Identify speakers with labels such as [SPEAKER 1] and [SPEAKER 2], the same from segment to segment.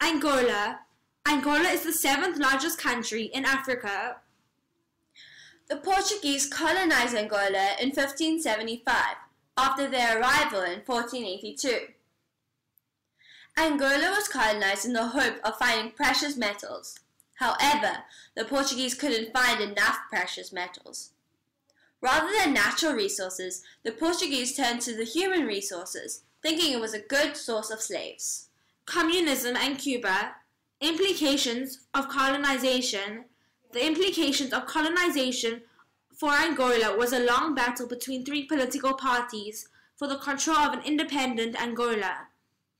[SPEAKER 1] Angola. Angola is the seventh largest country in Africa.
[SPEAKER 2] The Portuguese colonized Angola in 1575, after their arrival in 1482. Angola was colonized in the hope of finding precious metals. However, the Portuguese couldn't find enough precious metals. Rather than natural resources, the Portuguese turned to the human resources, thinking it was a good source of slaves.
[SPEAKER 1] Communism and Cuba. Implications of colonization. The implications of colonization for Angola was a long battle between three political parties for the control of an independent Angola.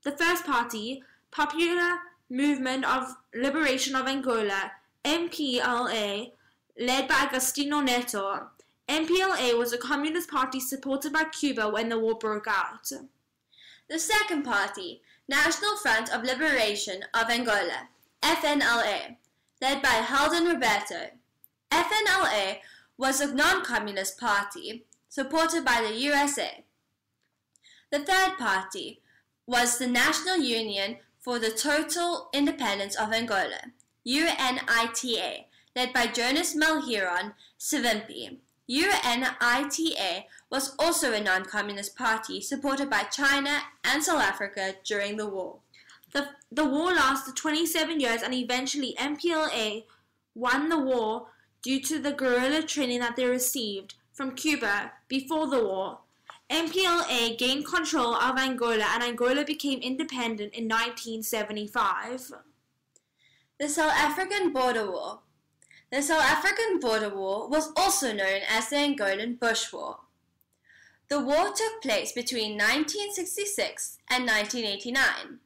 [SPEAKER 1] The first party, Popular Movement of Liberation of Angola, MPLA, led by Agostinho Neto. MPLA was a communist party supported by Cuba when the war broke out.
[SPEAKER 2] The second party, National Front of Liberation of Angola, FNLA, led by Helder Roberto. FNLA was a non-communist party supported by the USA. The third party was the National Union for the Total Independence of Angola, UNITA, led by Jonas Malheron Savimbi. UNITA was also a non-communist party supported by China and South Africa during the war.
[SPEAKER 1] The war lasted 27 years and eventually MPLA won the war due to the guerrilla training that they received from Cuba before the war. MPLA gained control of Angola and Angola became independent in 1975.
[SPEAKER 2] The South African Border War. The South African Border War was also known as the Angolan Bush War. The war took place between 1966 and 1989.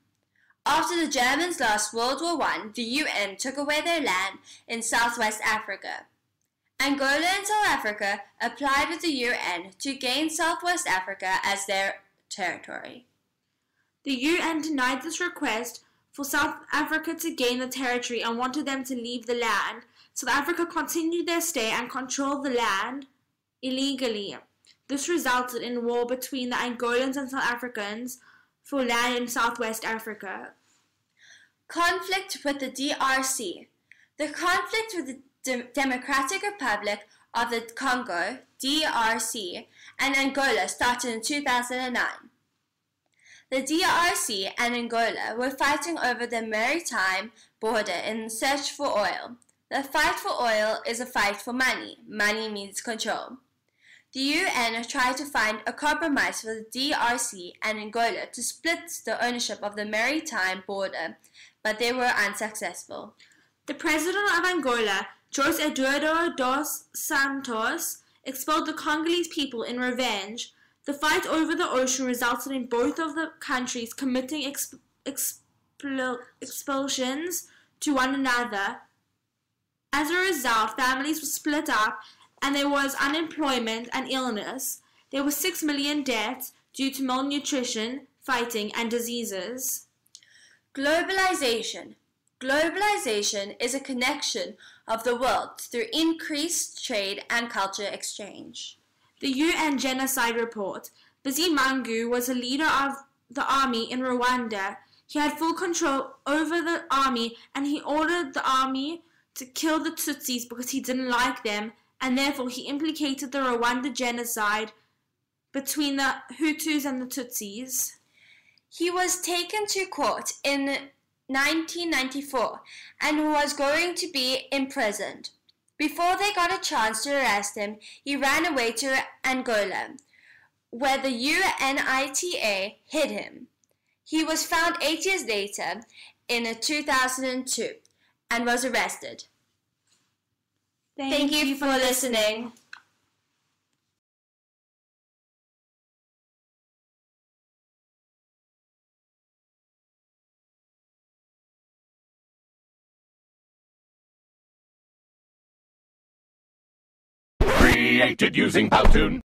[SPEAKER 2] After the Germans lost World War I, the UN took away their land in Southwest Africa. Angola and South Africa applied with the UN to gain Southwest Africa as their territory.
[SPEAKER 1] The UN denied this request for South Africa to gain the territory and wanted them to leave the land. South Africa continued their stay and controlled the land illegally. This resulted in war between the Angolans and South Africans for land in Southwest Africa.
[SPEAKER 2] Conflict with the DRC. The conflict with the Democratic Republic of the Congo, DRC, and Angola started in 2009. The DRC and Angola were fighting over the maritime border in search for oil. The fight for oil is a fight for money. Money means control. The UN tried to find a compromise for the DRC and Angola to split the ownership of the maritime border, but they were unsuccessful.
[SPEAKER 1] The president of Angola, José Eduardo dos Santos, expelled the Congolese people in revenge. The fight over the ocean resulted in both of the countries committing expulsions to one another. As a result, families were split up and there was unemployment and illness. There were 6 million deaths due to malnutrition, fighting, and diseases.
[SPEAKER 2] Globalization. Globalization is a connection of the world through increased trade and culture exchange.
[SPEAKER 1] The UN Genocide Report. Bizimungu was a leader of the army in Rwanda. He had full control over the army and he ordered the army to kill the Tutsis because he didn't like them, and therefore he implicated the Rwanda genocide between the Hutus and the Tutsis.
[SPEAKER 2] He was taken to court in 1994 and was going to be imprisoned. Before they got a chance to arrest him, he ran away to Angola, where the UNITA hid him. He was found 8 years later in 2002 and was arrested. Thank you for listening.
[SPEAKER 3] Created using Powtoon.